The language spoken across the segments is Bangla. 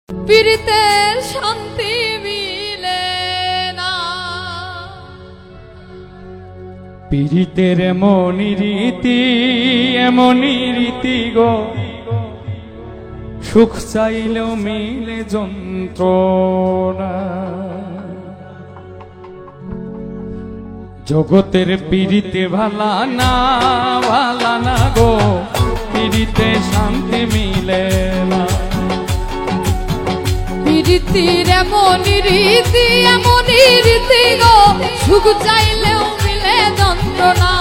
পীড়িতের শান্তি মিলে না, পীড়িতের এমনই রীতি গো, সুখ চাইলেও মিলে যন্ত্রণা। জগতের পীড়িতে ভালা না গো, পীড়িতে শান্তি মিলে না। পীড়িতির এমনই রীতি গো, সুখ চাইলেও মিলে যন্ত্রণা,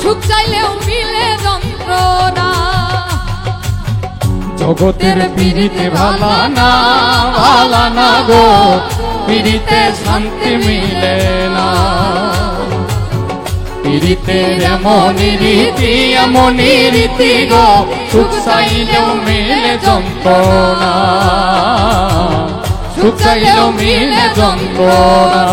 সুখ চাইলেও মিলে যন্ত্রণা। জগতের পীড়িতে ভালা না গো, পীড়িতে শান্তি মিলে না। পীড়িতের এমনই রীতি গো, সুখ চাইলেও মিলে যন্ত্রণা, সুখ চাইলেও মিলে যন্ত্রণা।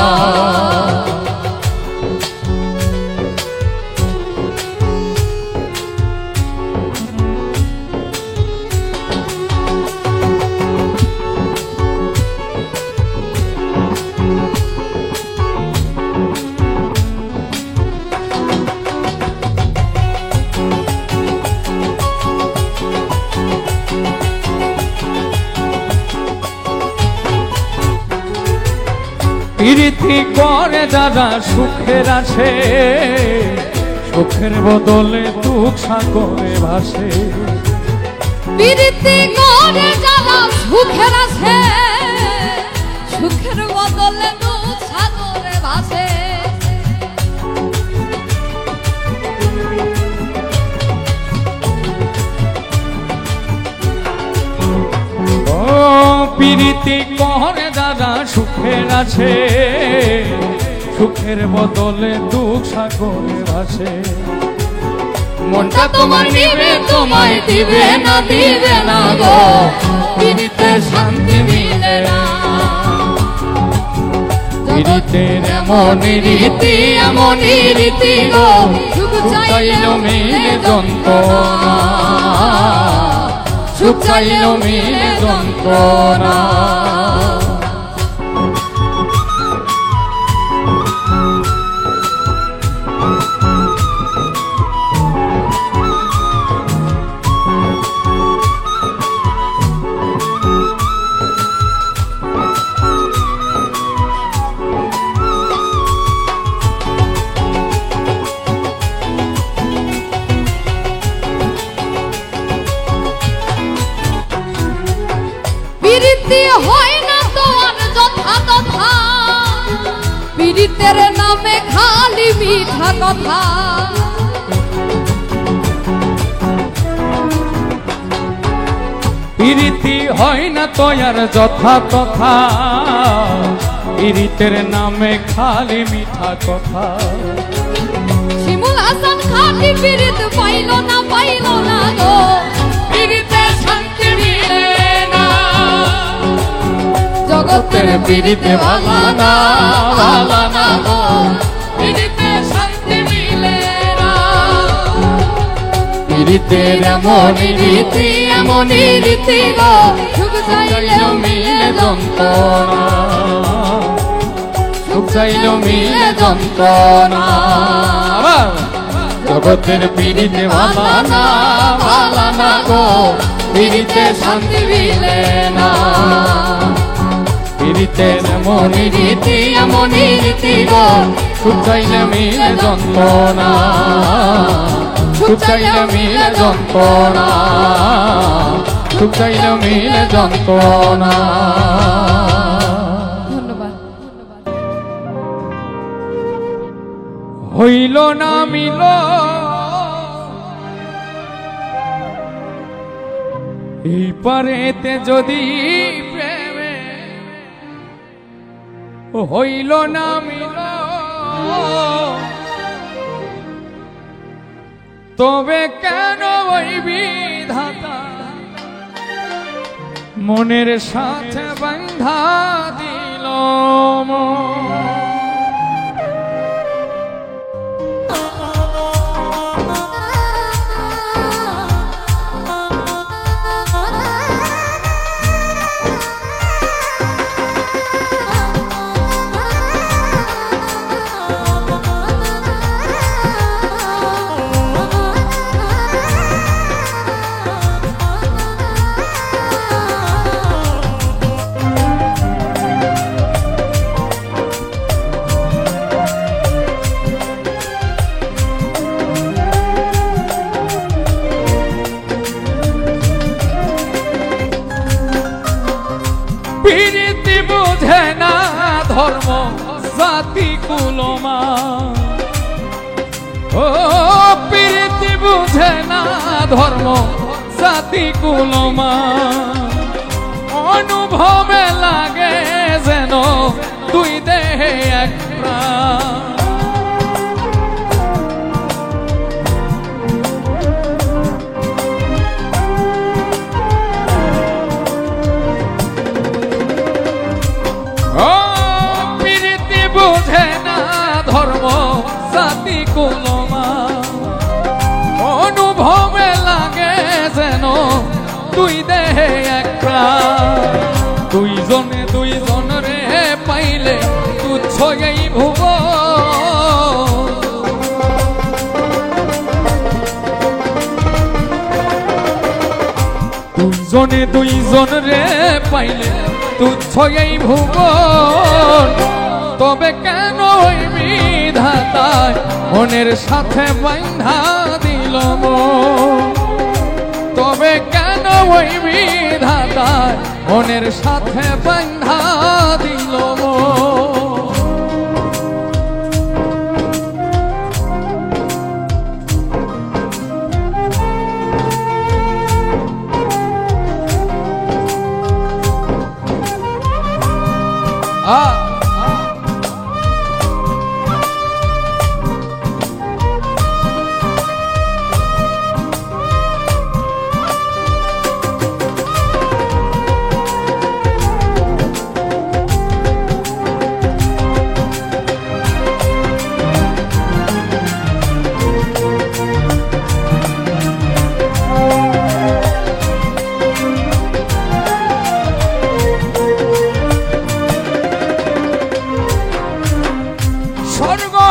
পীড়িতি করে যারা সুখের আছে, সুখের বদলে দুঃখ সাগরে ভাসে। পীড়িতি করে যারা সুখের আছে, সুখের বদলে দুঃখ সাগরে ভাসে। পীড়িতি করে যারা সুখের আছে, সুখের বদলে দুঃখ সাগরে ভাসে। মনটা তোমার নিবে তোমায় দিবে না গো, পীড়িতে শান্তি মিলে না। পীড়িতের এমনই রীতি গো, সুখ চাইলেও মিলে যন্ত্রণা, সুখ চাইলেও মিলে যন্ত্রণা। পীড়িতি হয় না তো আর যথা, পীড়িতের নামে খালি মিঠা কথা। পীড়িতি হয় না তো আর যথা তথা, পীড়িতের নামে খালি মিঠা কথা। শিমুল হাসান খাটি পীড়িত পাইল না গো, পীড়িতে শান্তি মিলে না। জগতের পীড়িতে ভালা না গো, পীড়িতে শান্তি মিলে না। পীড়িতের এমনই রীতি গো, সুখ চাইলেও মিলে যন্ত্রণা, সুখ চাইলেও মিলে যন্ত্রণা। জগতের পীড়িতে ভালা না গো, পীড়িতে শান্তি মিলে না। পীড়িতের এমনই রীতি গো, সুখ চাইলে মিলে যন্ত্রণা, সুখ চাইলে মিলে যন্ত্রণা, সুখ চাইলে মিলে যন্ত্রণা। ধন্যবাদ। হইল না মিল এই পারেতে যদি প্রেমে, হইল না মিল তবে কেন ওই বিধাতা মনের সাথে বাঁধা দিল মন। প্রীতি বুঝে না ধর্ম জাতি কুলমা ও প্রীতি বুঝে না ধর্ম জাতি কুলমা অনুভবে লাগে যেন দুই দেহে এক প্রাণ বুঝে না ধর্ম জাতি কুলমা অনুভবে লাগে যেন দুই দেহে এক প্রাণ দুইজনে দুইজন রে পাইলে তুচ্ছ এই ভুব দুইজনে দুইজন রে পাইলে তুচ্ছ এই ভুব তবে কেন ওই বিধাতায় মনের সাথে বাঁধা দিল তবে কেন ওই বিধাতায় মনের সাথে বাঁধা দিল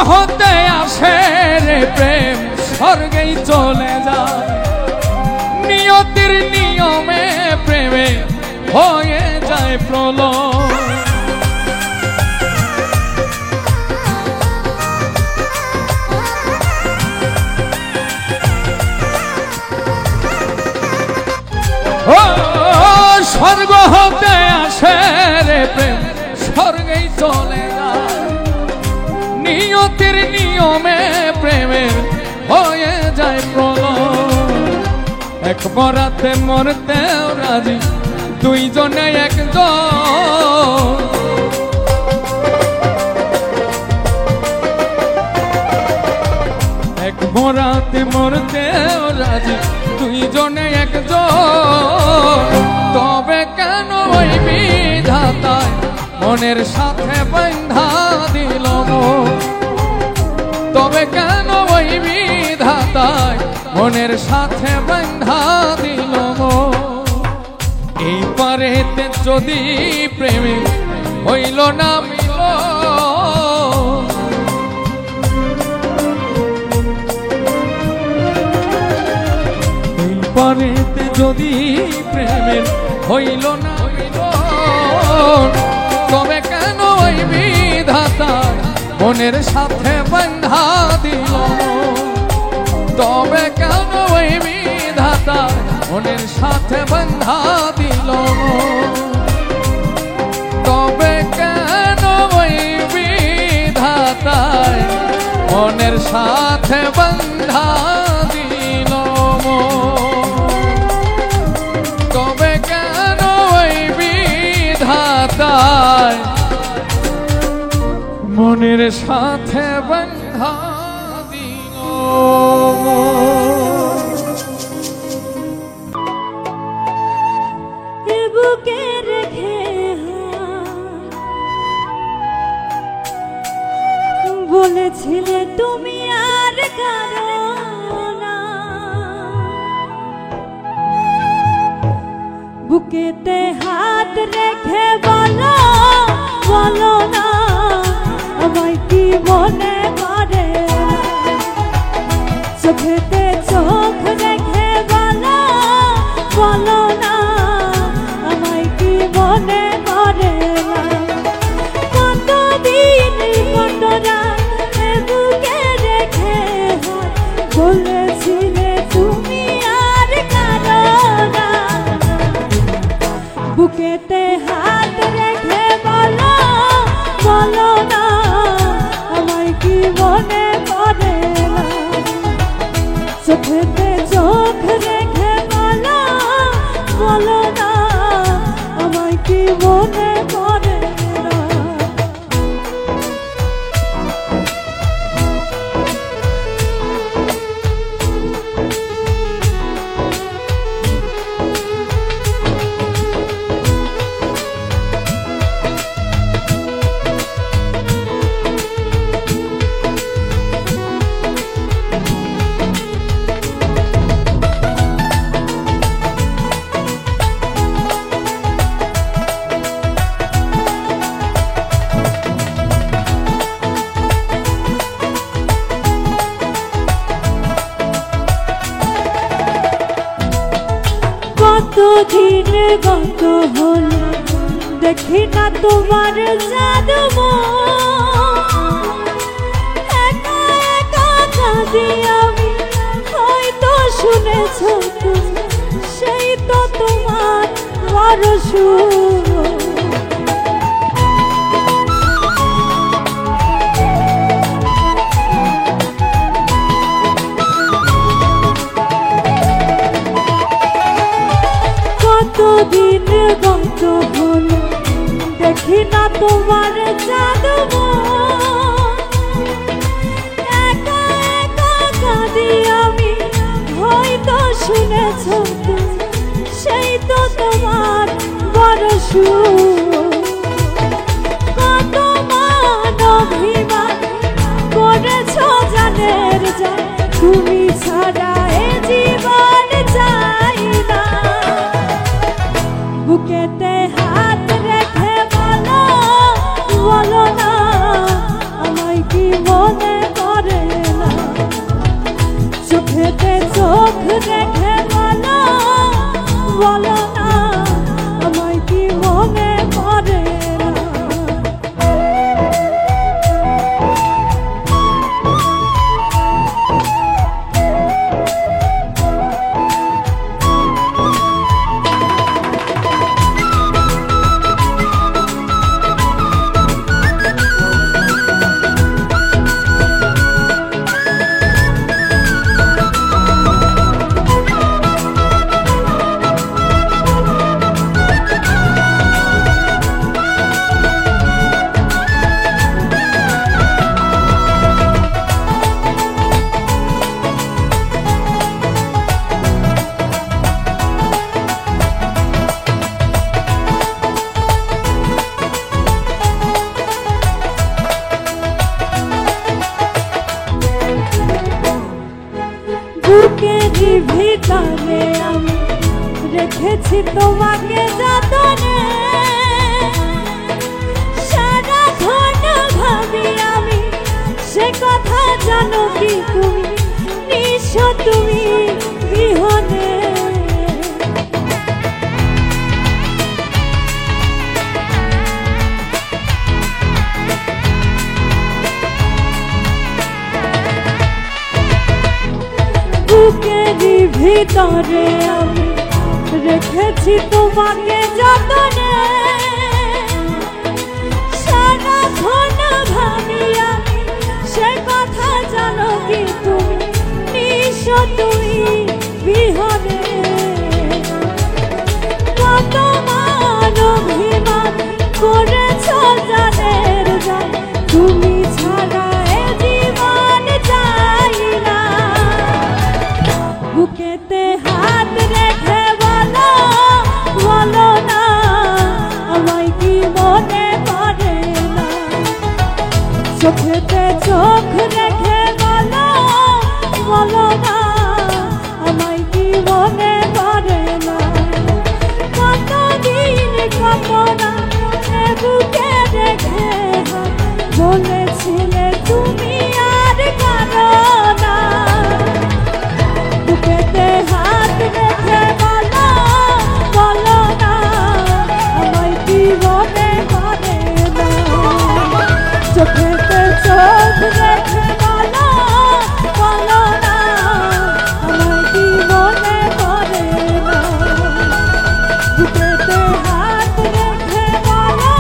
হতে আসে রে প্রেম স্বর্গেই চলে যায় নিয়তির নিয়মে প্রেমে হয়ে যায় প্রলয় স্বর্গ হতে আসে রে প্রেম স্বর্গেই চলে যায় নিয়তির নিয়মে প্রেমের হয়ে যায় প্রলয় এক বরাতে মরতেও রাজি দুইজনে একজন এক বরাতে মরতেও রাজি দুইজনে একজন তবে কেন ওই বিধাতায় মনের সাথে বাঁধা দিল তবে কেন ওই বিধাতায় মনের সাথে বাঁধা দিল এই পারেতে যদি প্রেমে হইল না মিল এই পারেতে যদি প্রেমের হইল না মিল তবে কেন ওই বিধাতায় মনের সাথে বাঁধা দিল তবে কেন ওই বিধাতা মনের সাথে বাঁধা দিল তবে কেন ওই বিধাতায় মনের সাথে বাঁধা দিল তবে কেন ওই বিধাতায় মনের সাথে বাঁধা দিল বুকে রেখে বলেছিলে তুমি আর কারো না বুকেতে হাত রেখে বলো বলো না আমায় কি মনে করে চোখেতে চোখ রেখে বলো বলো না আমায় কি মনে করে কতদিন কত রাত বুকে রেখে বলেছিলে তুমি আর কারো না বুকেতে হাত কি মনে পড়ে না? কতদিন গত হলো দেখি না তোমার জাদু একা একা কাঁদি আমি, হয়তো শুনেছ তুমি, সেই তো তোমার বড় সুর। কতদিন গত হলো দেখি না তোমার জাদু একা একা কাঁদি আমি, হয়তো শুনেছ তুমি, সেই তো তোমার বড় সুর। কত মান অভিমান করেছ জানের জান, তুমি ছাড়া এ জীবন চাই না। বুকেতে হাত রেখে বলো, বলো না আমায় কি মনে পড়ে না? চোখেতে চোখ রেখে বলো, বলো না আমায় কি মনে পড়ে না? বুকেরই ভিতরে আমি রেখেছি তোমাকে যতনে, সারাক্ষণ ভাবি আমি, সে কথা জানো কি তুমি, নিঃস্ব তুমি বিহনে। বুকেরই ভিতরে আমি রেখেছি তোমাকে যতনে, সারাক্ষণ ভাবি আমি, সে কথা জানো কি তুমি, নিঃস্ব তুমি বিহনে। কত মান অভিমান করেছ জানের জান, তুমি ছাড়া এ জীবন চাই না। বুকেতে হাত রেখে বলো, বলো না আমায় কি মনে পড়ে না? চোখেতে চোখ রেখে বলো, বলো না আমায় কি মনে পড়ে না? কতদিন কত না এ বুকে রেখে বলেছিলে তুমি আর কারো না। বুকেতে হাত রেখে বলো, বলো না আমায় কি মনে পড়ে না? চোখেতে চোখ রেখে বলো, বলো না আমায় কি মনে পড়ে না? বুকেতে হাত রেখে বলো,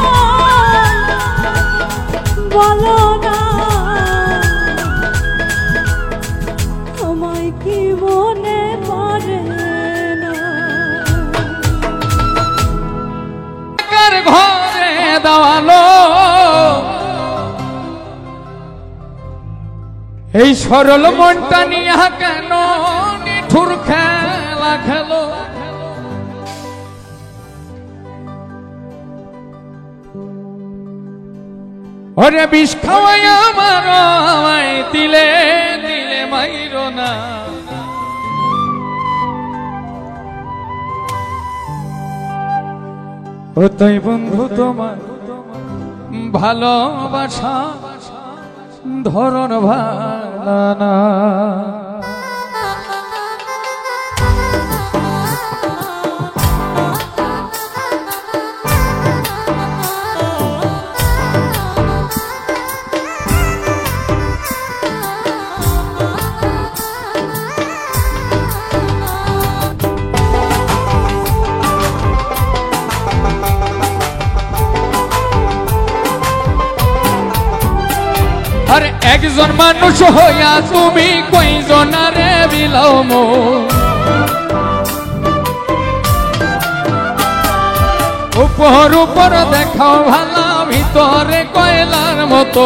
দেওয়ালো এই সরল মনটা নিয়া কেন নিঠুর খেলা খেলো ওরে বিষ খাওয়াই আমার আমায় দিলে দিলে মাইরো না ও তাই বন্ধু তোমার ভালোবাসা ধরন ভালো না আরে একজন মানুষ হইয়া তুমি কয়জনারে বিলাও মন উপর উপর দেখাও ভালা ভিতরে কয়লার মতো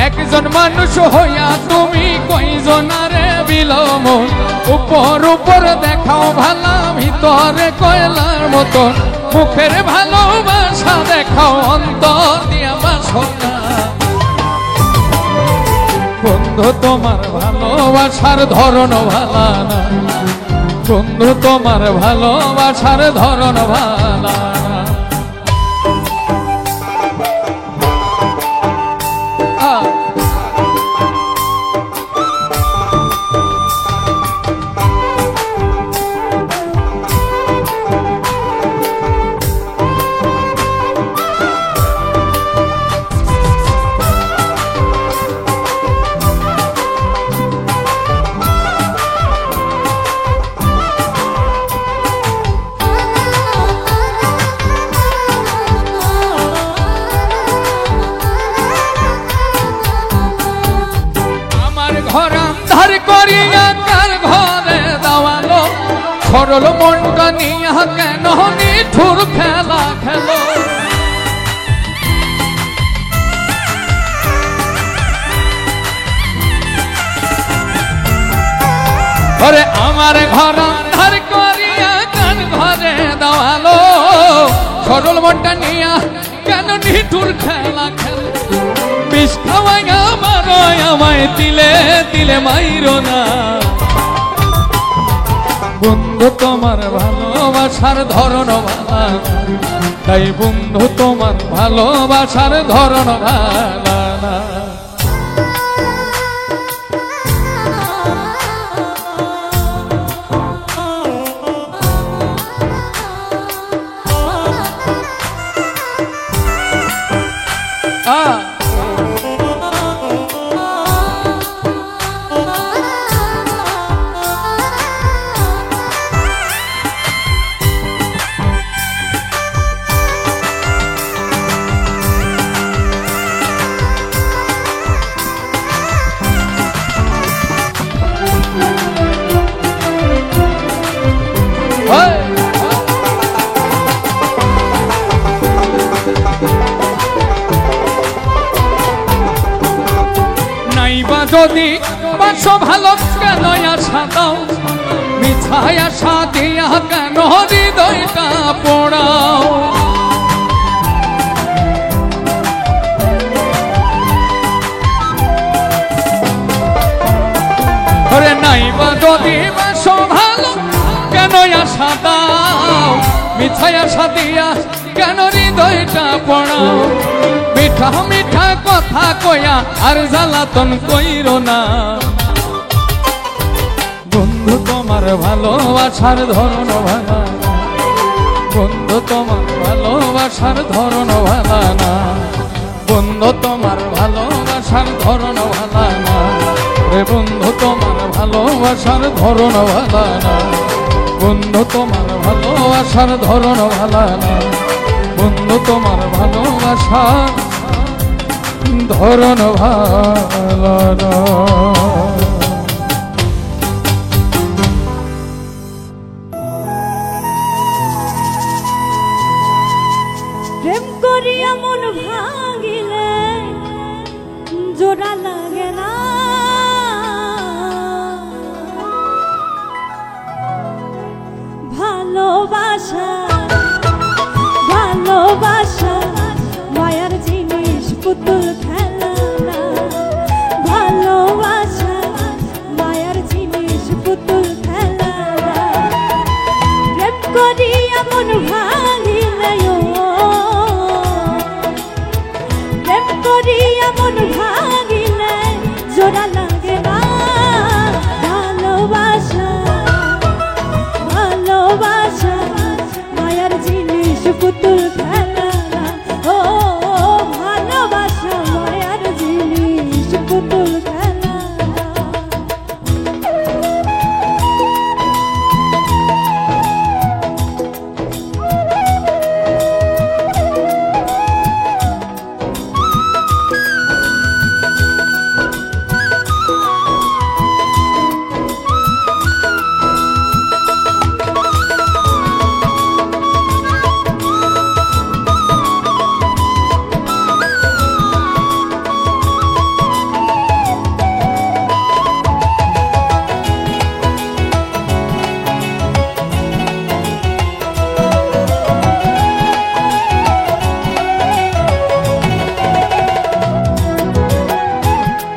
একজন মানুষ হইয়া তুমি কয়জনারে বিলাও মন উপর উপর দেখাও ভালা ভিতরে কয়লার মতো মুখের ভালোবাসা দেখাও অন্তর দিয়া বাসনা বন্ধু তোমার ভালোবাসার ধরন ভালা না বন্ধু তোমার ভালোবাসার ধরন ভালা না সরল মনটা নিয়া কেন নিঠুর খেলা খেলো ওরে আমার ঘর ধার করিয়া কান ঘরে দেওয়ালো সরল মনটা নিয়া কেন নিঠুর খেলা খেলো বিষ খাওয়াই আমার আমায় দিলে দিলে মাইরো না বন্ধু তোমার ভালোবাসার ধরন ভালা তাই বন্ধু তোমার ভালোবাসার ধরন ভালা না যদি বাসো ভালো কেন আশা দাও মিছায় আশা দিয়া কেন হৃদয়টা পোড়াও ওরে নাইবা যদি বাসো ভালো কেন আশা দাও মিছায় আশা দিয়া কেন হৃদয়টা পোড়াও মিঠা মিঠা কথা কয়া আর জ্বালাতন কইরো না বন্ধু তোমার ভালোবাসার ধরন ভালা বন্ধু তোমার ভালোবাসার ধরন ভালা না বন্ধু তোমার ভালোবাসার ধরন ভালা না রে বন্ধু তোমার ভালোবাসার ধরন ভালা না বন্ধু তোমার ভালোবাসার ধরন ভালা না বন্ধু তোমার ভালোবাসার ধরন ভালো না ভালোবাসা ভালোবাসা মায়ার জিনিস পুতুল খেলা না ভালোবাসা মায়ার জিনিস পুতুল খেলা না প্রেম করিয়া মন ভাঙিলে প্রেম করিয়া মন ভাঙিলে জোড়া লাগে না ভালোবাসা ভালোবাসা মায়ার জিনিস পুতুল খেলা না ও ভালোবাসা মায়ার জিনিস পুতুল খেলা না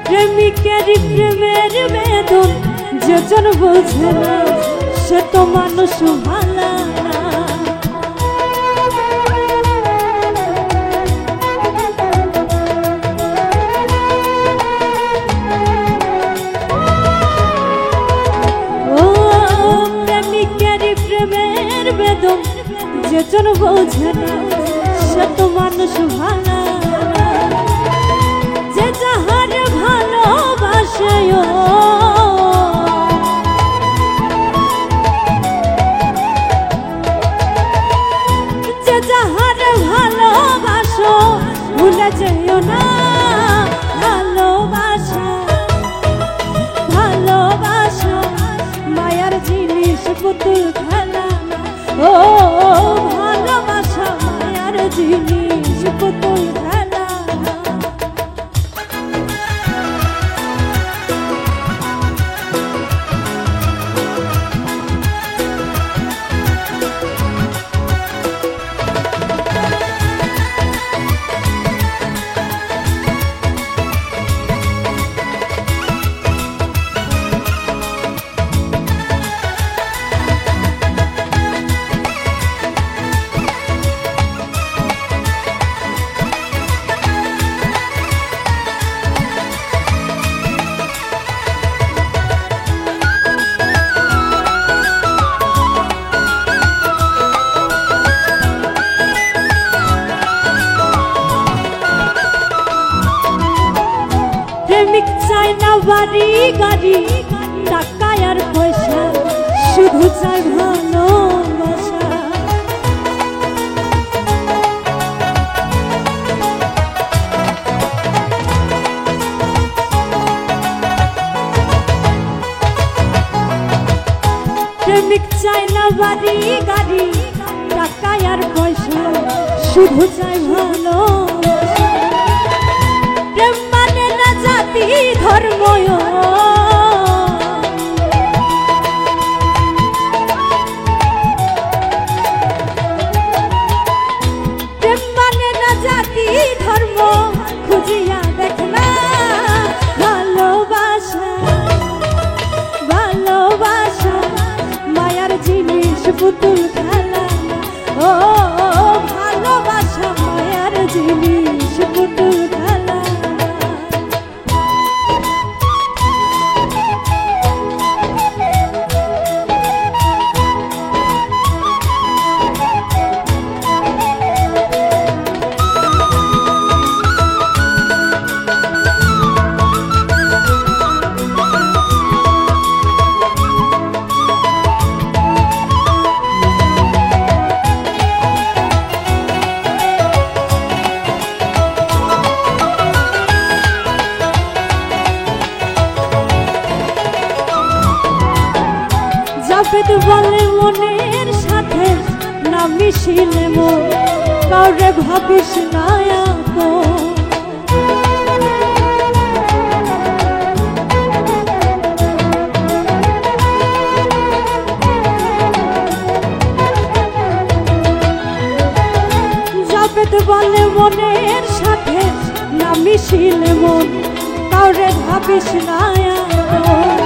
প্রেমিকের প্রেমের বেদন যেজন বোঝে না সে তো মানুষ ভালা না ও প্রেমিকের প্রেমের বেদন যেজন বোঝে না সে তো মানুষ ভালা না যে যাহার ভালোবাসে যে যাহার ভালোবাসো ভুলে যেও না ভালোবাসা ভালোবাসা মায়ার জিনিস পুতুল খেলা না ও ভালোবাসা মায়ার জিনিস পুতুল খেলা না প্রেমিক চাই না বাড়ি গাড়ি টাকা আর পয়সা শুধু চাই ভালোবাসা প্রেমিক চাই না বাড়ি গাড়ি টাকা আর পয়সা শুধু চাই ভালোবাসা প্রেম মানে না জাতি ধর্ম প্রেম মানে না জাতি ধর্ম খুঁজিয়া দেখনা ভালোবাসা ভালোবাসা মায়ার জিনিস পুতুল খেলা না ও ভালোবাসা মায়ার জিনিস পুতুল খেলা জাভেদ বলে মনের সাথে না মিশিলে মন কাউরে ভাবিস না আপন মনের সাথে না মিশিলে মন কাউরে ভাবিস না আপন।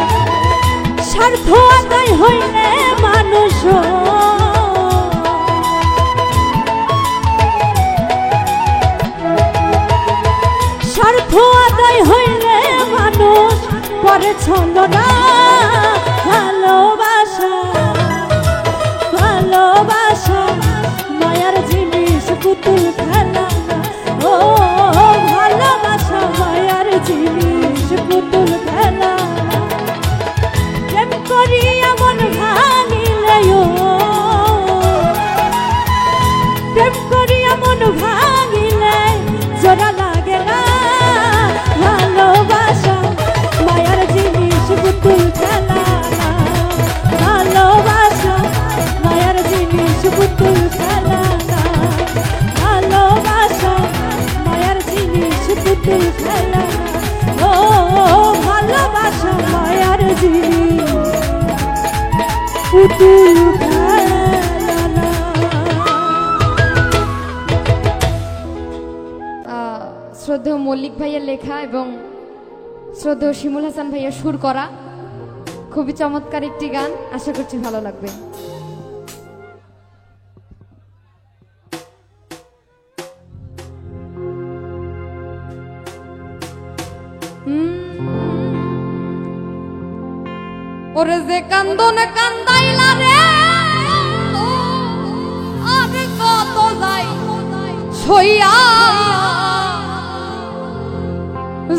স্বার্থ আদায় হইলে মানুষ স্বার্থ আদায় হইলে মানুষ পরে ছলনা। ভালোবাসা ভালোবাসা মায়ার জিনিস পুতুল খেলা ও ভালোবাসা মায়ার জিনিস পুতুল খেলা। প্রেম করি এমন ভাঙিলে প্রেম করি এমন ভাঙিলে জোড়া লাগে না। ভালোবাসা মায়ার জিনিস পুতুল খেলা ভালোবাসা মায়ার জিনিস পুতুল খেলা ভালোবাসা মায়ার জিনিস পুতুল খেলা ও ভালোবাসা মায়ার জিনিস পুতুল খেলা। শ্রদ্ধেয় মল্লিক ভাইয়ের লেখা এবং শ্রদ্ধেয় শিমুল হাসান ভাইয়ের সুর করা খুবই চমৎকার একটি গান, আশা করছি ভালো লাগবে। ওরে যে কান্দন কান্দাইলা রে আর কত যাই সইয়া,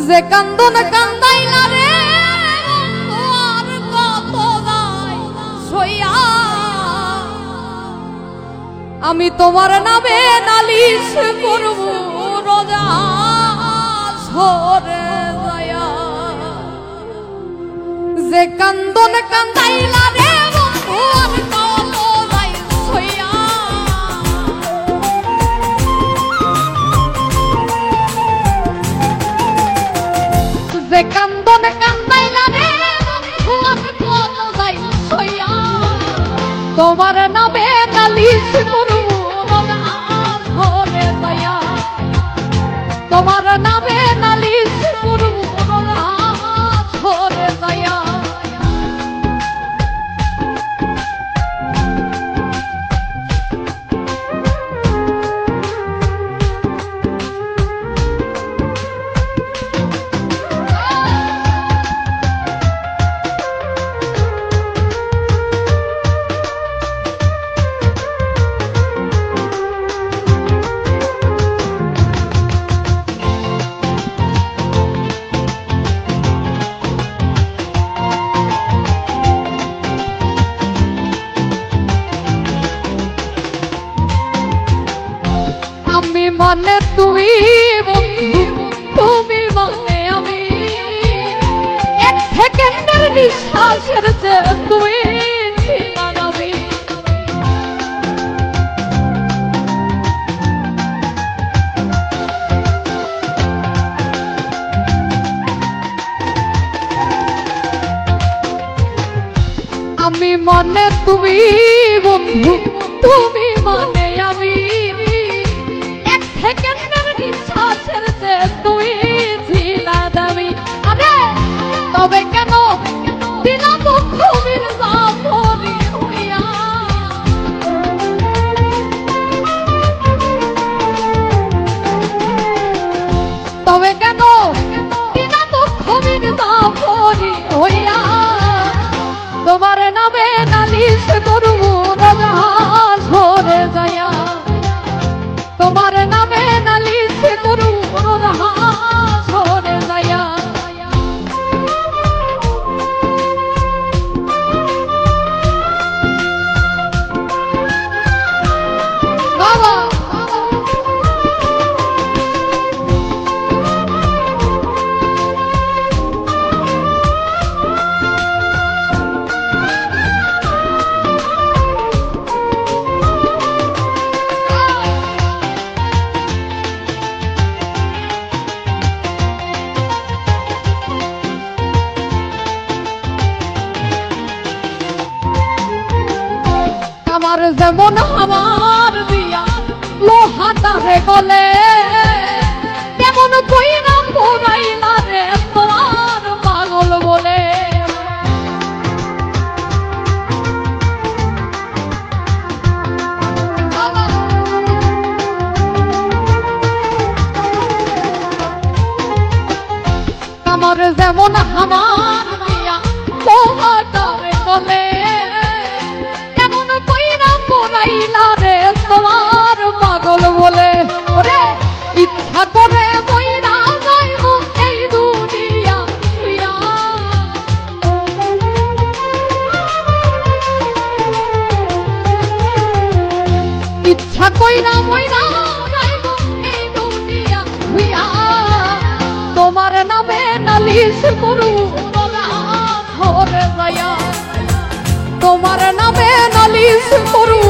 যে কান্দন কান্দাইলা রে আর কত যাই সইয়া। আমি তোমার নামে নালিশ করব রোজা সরে যায়া। যে কান্দন কান্দাইলা রে বন্ধু আর কত যাই সইয়া। যে কান্দন কান্দাইলা রে বন্ধু আর কত যাই সইয়া। তোমার নামে নালিশ করব রোজা সরে যায়া। তোমার নামে নালিশ করব রোজা সরে যায়া। আমি মানে তুমি বন্ধু, তুমি মানে আমি, এক সেকেন্ডের নিঃশ্বাসের যে তুমি ছিলা আমি। আমি মানে তুমি বন্ধু, তুমি মানে আমি, এক সেকেন্ডের নিঃশ্বাসের যে তুই ছিলা দামি। আরে তবে কেন দিলা দুঃখ মির্জা মরি হইয়া। তবে কেন দিলা দুঃখ মির্জা মরি হইয়া। তোমার নামে নালিশ করব রোজা সরে যায়া। তোমার নামে নালিশ করব রোজা সরে যায়া। বাবা আমার যেমন আমার দিয়া লোহাটারে গলে তেমন কইরা পোড়াইলা রে তোমার পাগল বলে আমার যেমন হামার দিয়া লোহাটারে গলে তেমন কইরা পোড়াইলা রে তোমার পাগল বলে ওরে ইচ্ছা করে মইরা যাইব এই দুনিয়া হইয়া ইচ্ছা কইরা মইরা যাইব এই দুনিয়া হইয়া তোমার নামে নালিশ করু ধরে যায়া তোমার নামে নালিশ করু